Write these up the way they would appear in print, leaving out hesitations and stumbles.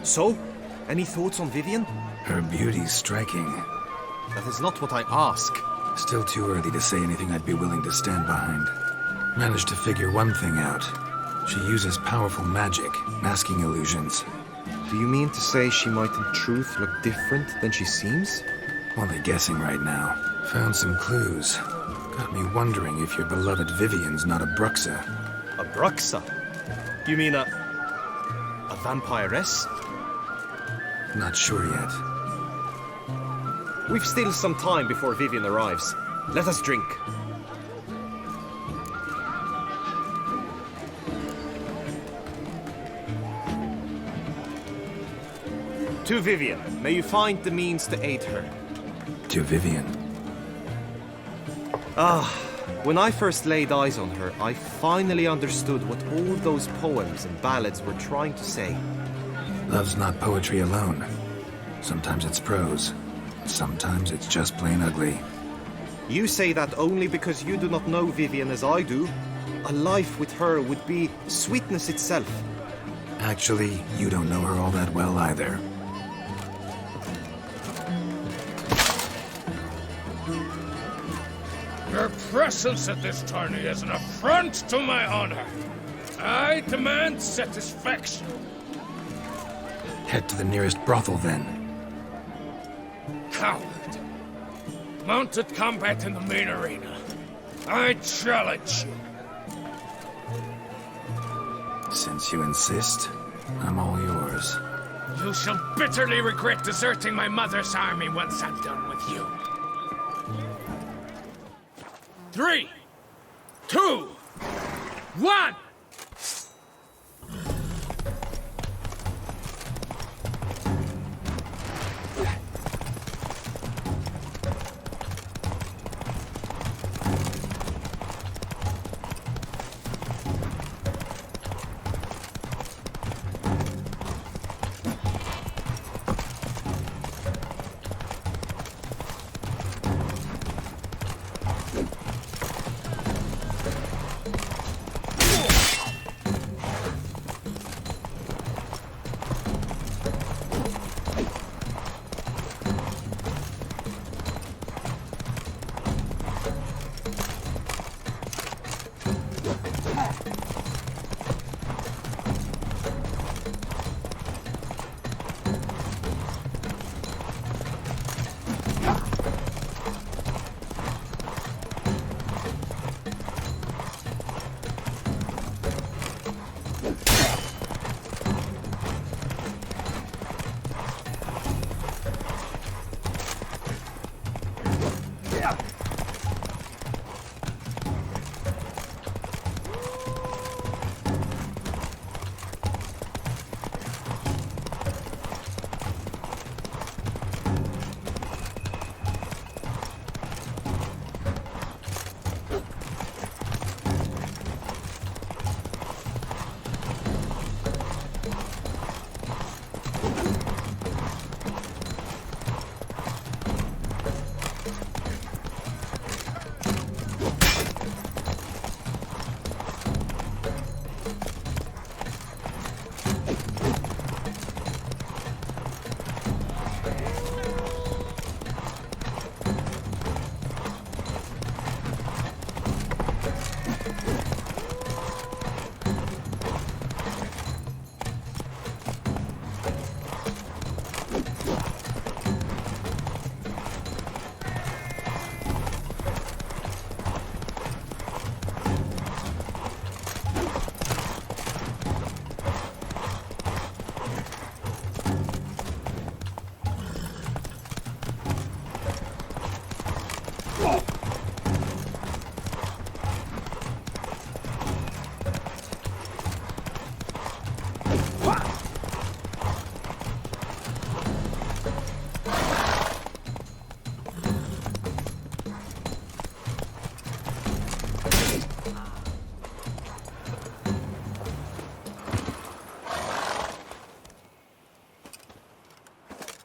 So? Any thoughts on Vivienne? Her beauty's striking. That is not what I ask. Still too early to say anything I'd be willing to stand behind. Managed to figure one thing out. She uses powerful magic, masking illusions. Do you mean to say she might in truth look different than she seems? Only guessing right now. Found some clues. Got me wondering if your beloved Vivienne's not a Bruxa. A Bruxa? You mean a vampiress? Not sure yet. We've still some time before Vivienne arrives. Let us drink. To Vivienne, may you find the means to aid her. To Vivienne. When I first laid eyes on her, I finally understood what all those poems and ballads were trying to say. Love's not poetry alone. Sometimes it's prose. Sometimes it's just plain ugly. You say that only because you do not know Vivienne as I do. A life with her would be sweetness itself. Actually, you don't know her all that well either. Your presence at this tourney is an affront to my honor. I demand satisfaction. Head to the nearest brothel, then. Coward. Mounted combat in the main arena. I challenge you. Since you insist, I'm all yours. You shall bitterly regret deserting my mother's army once I'm done with you. 3, 2, 1!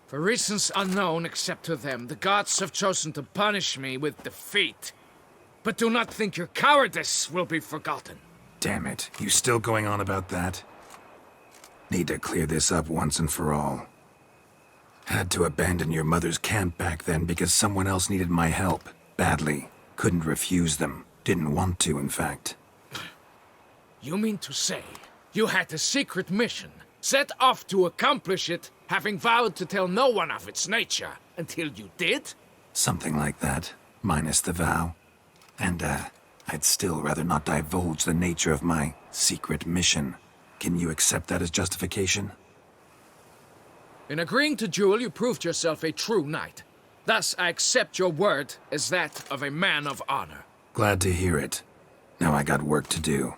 For reasons unknown except to them, the gods have chosen to punish me with defeat. But do not think your cowardice will be forgotten. Damn it, you still going on about that? Need to clear this up once and for all. Had to abandon your mother's camp back then because someone else needed my help. Badly. Couldn't refuse them. Didn't want to, in fact. You mean to say you had a secret mission, set off to accomplish it, having vowed to tell no one of its nature, until you did? Something like that, minus the vow. And, I'd still rather not divulge the nature of my secret mission. Can you accept that as justification? In agreeing to duel, you proved yourself a true knight. Thus, I accept your word as that of a man of honor. Glad to hear it. Now I got work to do.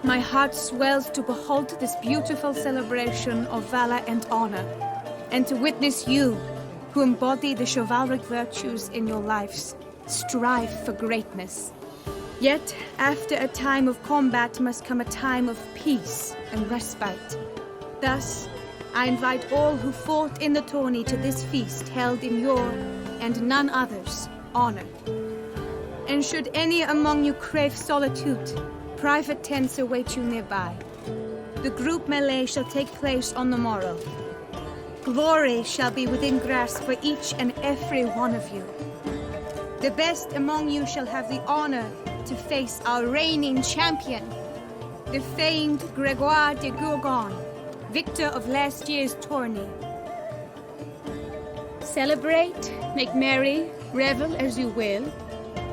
My heart swells to behold this beautiful celebration of valor and honor, and to witness you, who embody the chivalric virtues in your lives, strive for greatness. Yet, after a time of combat must come a time of peace and respite. Thus, I invite all who fought in the tourney to this feast held in your, and none other's, honor. And should any among you crave solitude, private tents await you nearby. The group melee shall take place on the morrow. Glory shall be within grasp for each and every one of you. The best among you shall have the honor to face our reigning champion, the famed Gregoire de Gourgon, victor of last year's tourney. Celebrate, make merry, revel as you will,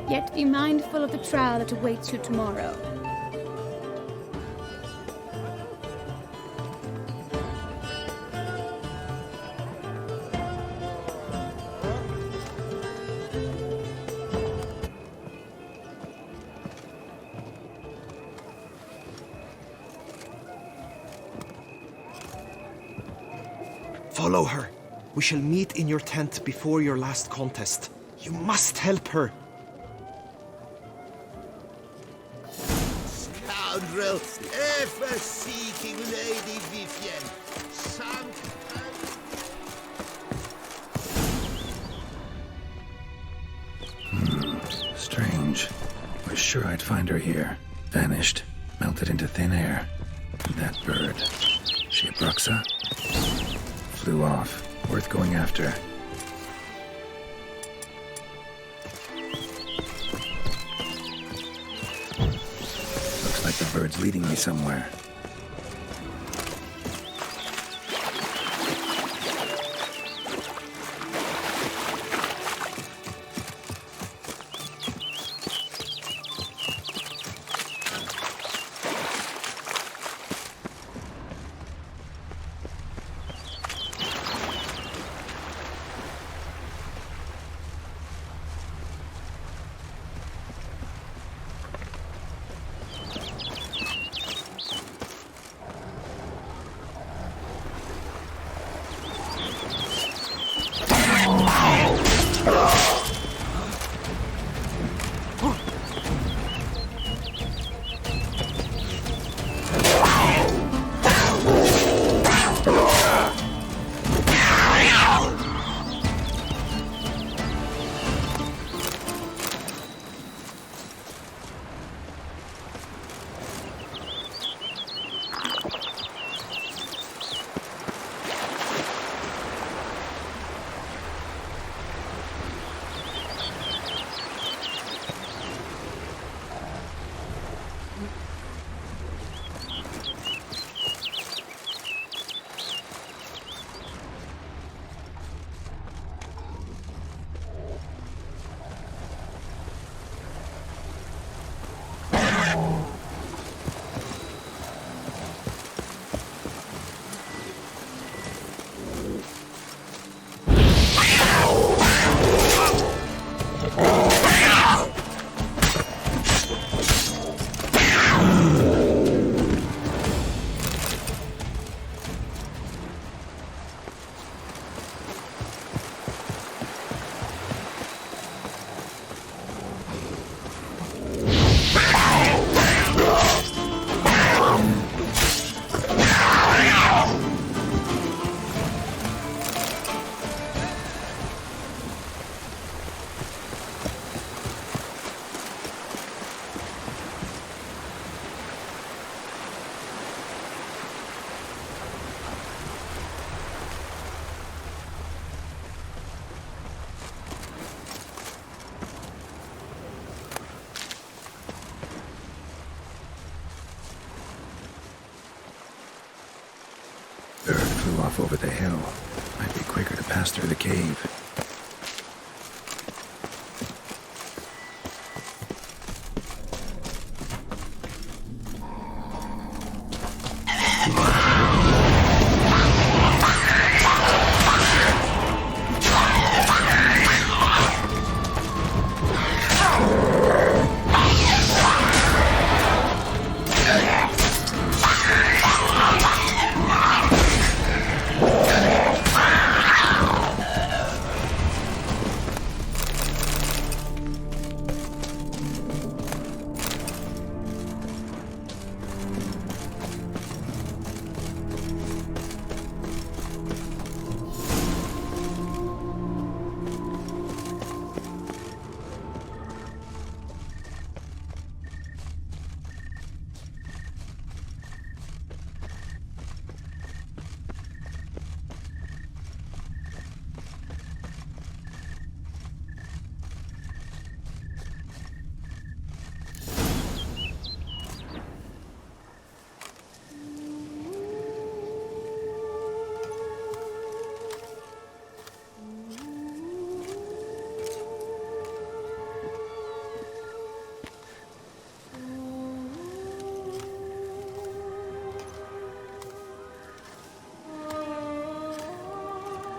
yet be mindful of the trial that awaits you tomorrow. Follow her. We shall meet in your tent before your last contest. You must help her. Scoundrel, ever-seeking Lady Vivienne. Strange. Was sure I'd find her here. Vanished. Melted into thin air. That bird. She a Bruxa? Flew off. Worth going after. Looks like the bird's leading me somewhere. off over the hill. Might be quicker to pass through the cave.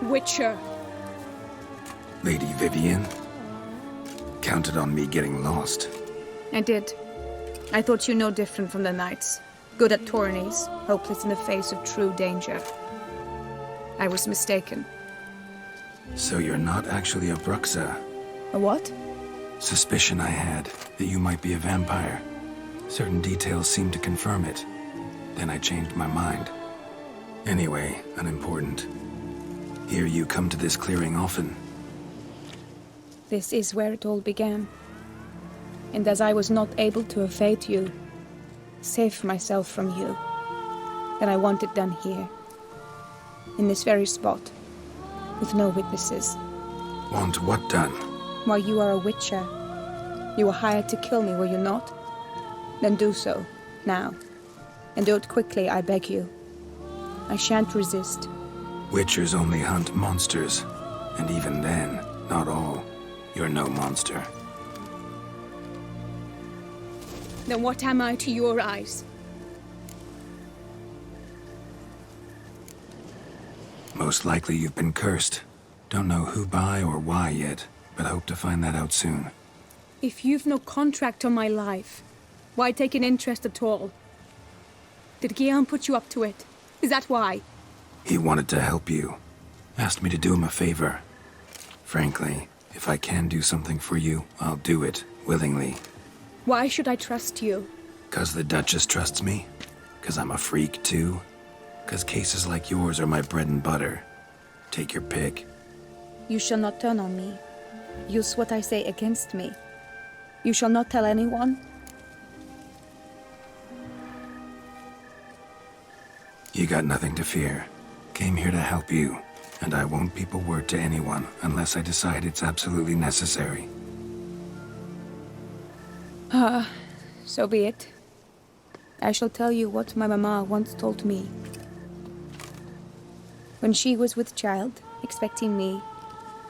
Witcher. Lady Vivienne? Counted on me getting lost. I did. I thought you no different from the knights. Good at tourneys, hopeless in the face of true danger. I was mistaken. So you're not actually a Bruxa? A what? Suspicion I had, that you might be a vampire. Certain details seemed to confirm it. Then I changed my mind. Anyway, unimportant. Hear you come to this clearing often. This is where it all began. And as I was not able to evade you, save myself from you, then I want it done here. In this very spot. With no witnesses. Want what done? Why, you are a witcher. You were hired to kill me, were you not? Then do so, now. And do it quickly, I beg you. I shan't resist. Witchers only hunt monsters. And even then, not all. You're no monster. Then what am I to your eyes? Most likely you've been cursed. Don't know who by or why yet, but hope to find that out soon. If you've no contract on my life, why take an interest at all? Did Guillaume put you up to it? Is that why? He wanted to help you. Asked me to do him a favor. Frankly, if I can do something for you, I'll do it, willingly. Why should I trust you? 'Cause the Duchess trusts me? 'Cause I'm a freak, too? 'Cause cases like yours are my bread and butter. Take your pick. You shall not turn on me. Use what I say against me. You shall not tell anyone? You got nothing to fear. Came here to help you, and I won't peep a word to anyone unless I decide it's absolutely necessary. So be it. I shall tell you what my mama once told me. When she was with child, expecting me,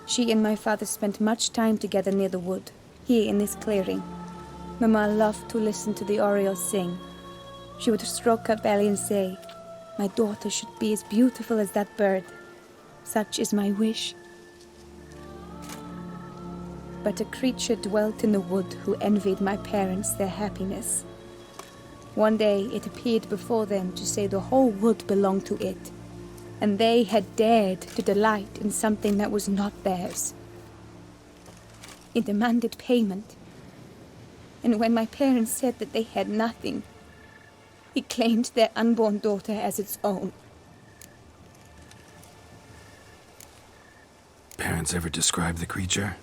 she and my father spent much time together near the wood, here in this clearing. Mama loved to listen to the orioles sing. She would stroke her belly and say, "My daughter should be as beautiful as that bird. Such is my wish." But a creature dwelt in the wood who envied my parents their happiness. One day it appeared before them to say the whole wood belonged to it, and they had dared to delight in something that was not theirs. It demanded payment, and when my parents said that they had nothing, it claimed their unborn daughter as its own. Parents ever describe the creature?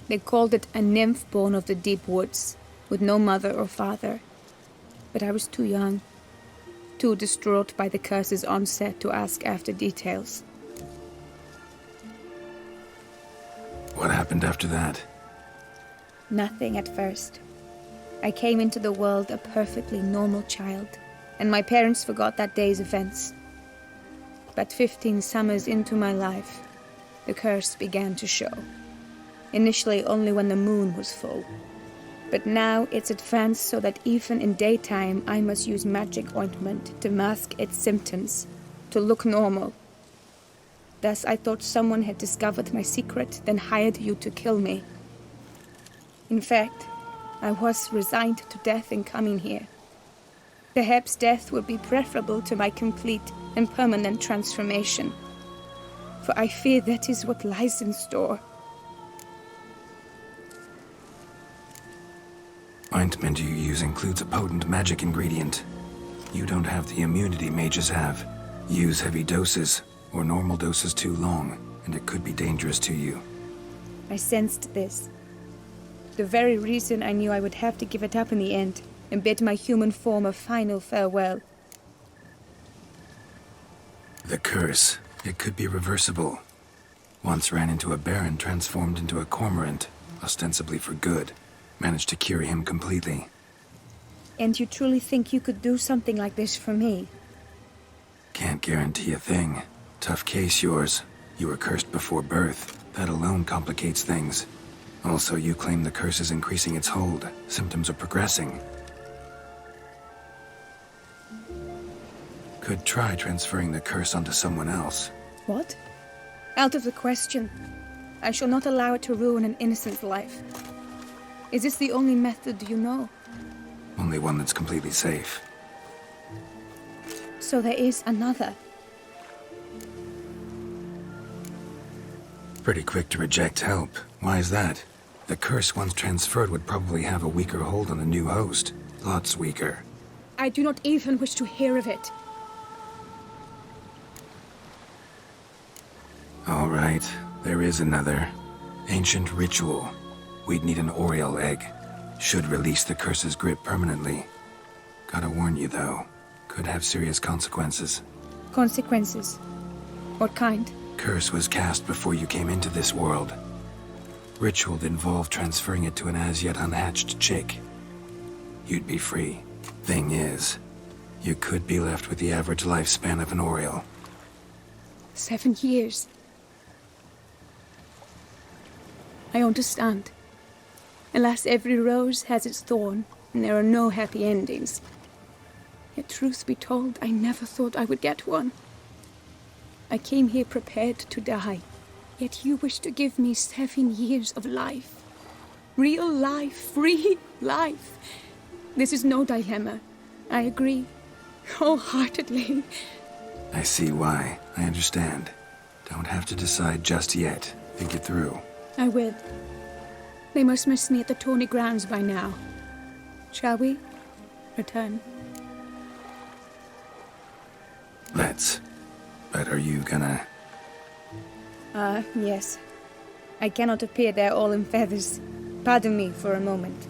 They called it a nymph born of the deep woods, with no mother or father. But I was too young, too distraught by the curse's onset to ask after details. What happened after that? Nothing at first. I came into the world a perfectly normal child, and my parents forgot that day's events. But 15 summers into my life, the curse began to show. Initially only when the moon was full. But now it's advanced so that even in daytime I must use magic ointment to mask its symptoms, to look normal. Thus I thought someone had discovered my secret, then hired you to kill me. In fact, I was resigned to death in coming here. Perhaps death would be preferable to my complete and permanent transformation. For I fear that is what lies in store. Ointment you use includes a potent magic ingredient. You don't have the immunity mages have. Use heavy doses, or normal doses too long, and it could be dangerous to you. I sensed this. The very reason I knew I would have to give it up in the end, and bid my human form a final farewell. The curse. It could be reversible. Once ran into a baron transformed into a cormorant, ostensibly for good. Managed to cure him completely. And you truly think you could do something like this for me? Can't guarantee a thing. Tough case, yours. You were cursed before birth. That alone complicates things. Also, you claim the curse is increasing its hold. Symptoms are progressing. Could try transferring the curse onto someone else. What? Out of the question. I shall not allow it to ruin an innocent's life. Is this the only method you know? Only one that's completely safe. So there is another. Pretty quick to reject help. Why is that? The curse once transferred would probably have a weaker hold on the new host. Lots weaker. I do not even wish to hear of it. All right, there is another. Ancient ritual. We'd need an Oriole egg. Should release the curse's grip permanently. Gotta warn you, though. Could have serious consequences. Consequences? What kind? Curse was cast before you came into this world. Ritual'd involve transferring it to an as-yet unhatched chick. You'd be free. Thing is, you could be left with the average lifespan of an Oriole. 7 years. I understand. Alas, every rose has its thorn, and there are no happy endings. Yet truth be told, I never thought I would get one. I came here prepared to die, yet you wish to give me 7 years of life. Real life, free life. This is no dilemma. I agree, wholeheartedly. I see why. I understand. Don't have to decide just yet. Think it through. I will. They must miss me at the tourney grounds by now. Shall we? Return. Let's. But are you gonna... Yes. I cannot appear there all in feathers. Pardon me for a moment.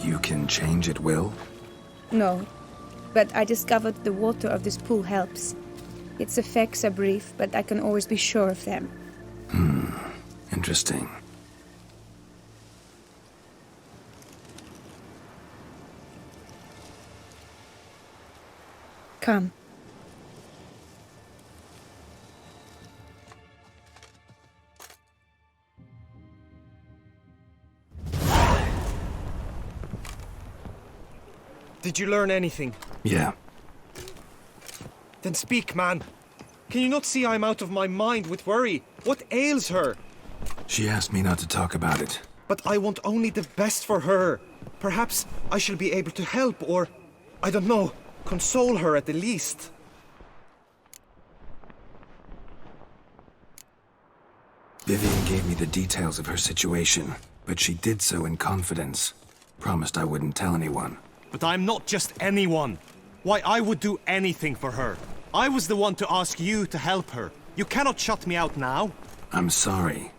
You can change at will? No, but I discovered the water of this pool helps. Its effects are brief, but I can always be sure of them. Interesting. Come. Did you learn anything? Yeah. Then speak, man. Can you not see I'm out of my mind with worry? What ails her? She asked me not to talk about it. But I want only the best for her. Perhaps I shall be able to help or, I don't know, console her at the least. Vivienne gave me the details of her situation, but she did so in confidence. Promised I wouldn't tell anyone. But I'm not just anyone. Why, I would do anything for her. I was the one to ask you to help her. You cannot shut me out now. I'm sorry.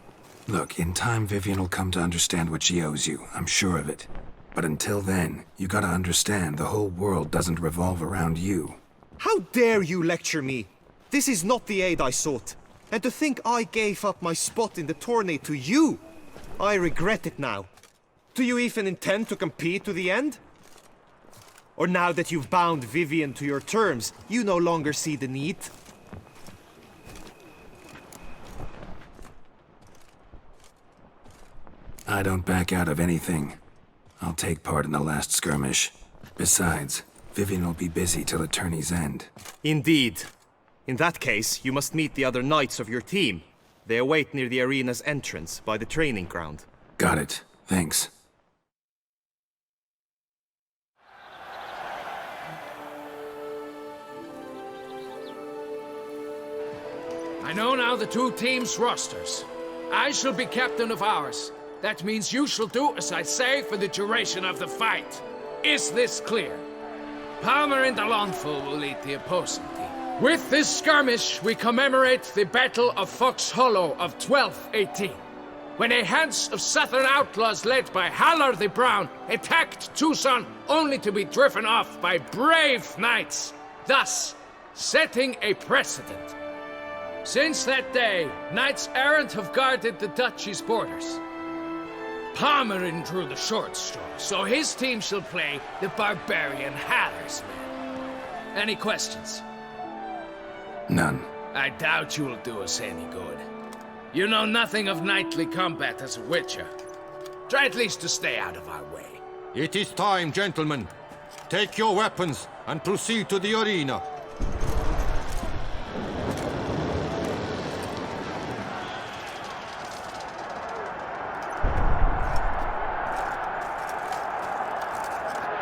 Look, in time Vivienne will come to understand what she owes you. I'm sure of it. But until then, you gotta understand the whole world doesn't revolve around you. How dare you lecture me? This is not the aid I sought. And to think I gave up my spot in the tourney to you! I regret it now. Do you even intend to compete to the end? Or now that you've bound Vivienne to your terms, you no longer see the need? I don't back out of anything. I'll take part in the last skirmish. Besides, Vivienne will be busy till the tourney's end. Indeed. In that case, you must meet the other knights of your team. They await near the arena's entrance, by the training ground. Got it. Thanks. I know now the two teams' rosters. I shall be captain of ours. That means you shall do as I say for the duration of the fight. Is this clear? Palmer and Alonful will lead the opposing team. With this skirmish, we commemorate the Battle of Fox Hollow of 1218, when a hands of southern outlaws led by Halar the Brown attacked Toussaint only to be driven off by brave knights, thus setting a precedent. Since that day, knights errant have guarded the duchy's borders. Palmerin drew the short straw, so his team shall play the barbarian Halar's men. Any questions? None. I doubt you'll do us any good. You know nothing of knightly combat as a witcher. Try at least to stay out of our way. It is time, gentlemen. Take your weapons and proceed to the arena.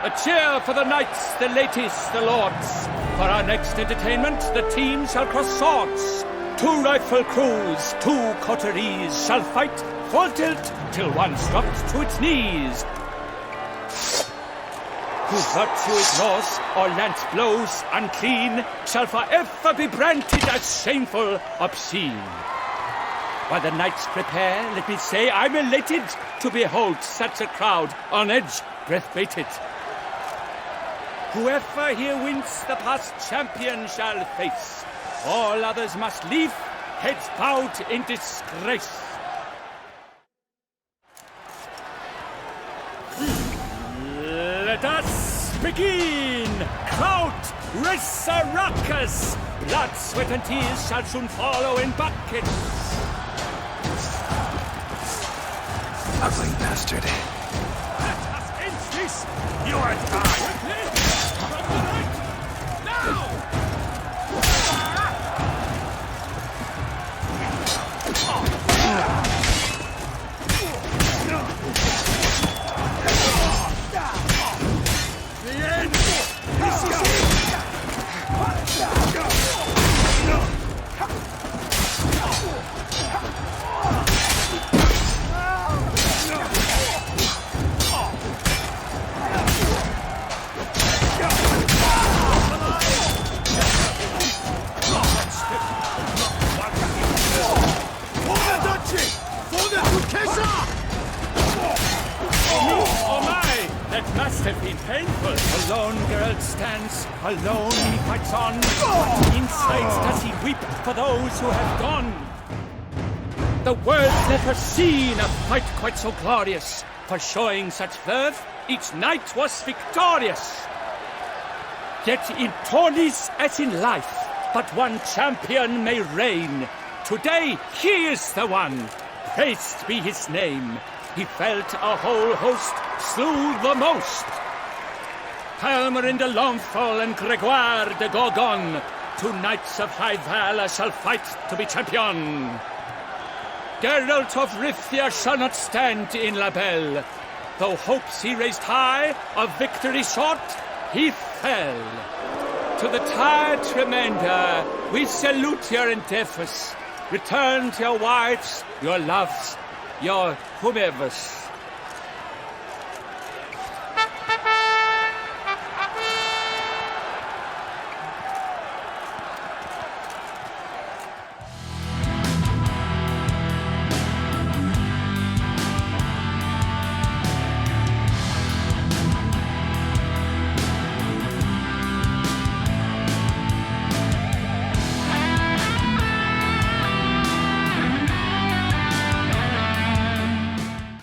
A cheer for the knights, the ladies, the lords. For our next entertainment, the team shall cross swords. 2 rifle crews, 2 coteries shall fight full tilt till one's dropped to its knees. Who virtue ignores or lance blows unclean shall forever be branded as shameful, obscene. While the knights prepare, let me say I'm elated to behold such a crowd on edge, breath-baited. Whoever here wins the past champion shall face. All others must leave, heads bowed in disgrace. Let us begin! Crowd, raise a ruckus! Blood, sweat and tears shall soon follow in buckets. Ugly bastard. Let us end this! You are tied! That must have been painful. Alone Geralt stands, alone he fights on. What insights does he weep for those who have gone? The world never seen a fight quite so glorious. For showing such verve, each knight was victorious. Yet in tourneys as in life, but one champion may reign. Today he is the one, praised be his name. He felt a whole host, slew the most. Palmerin de Longfall and Gregoire de Gorgon, 2 knights of high valor shall fight to be champion. Geralt of Rivia shall not stand in La Belle. Though hopes he raised high, of victory short, he fell. To the tired remainder, we salute your endeavors. Return to your wives, your loves, your whomevers.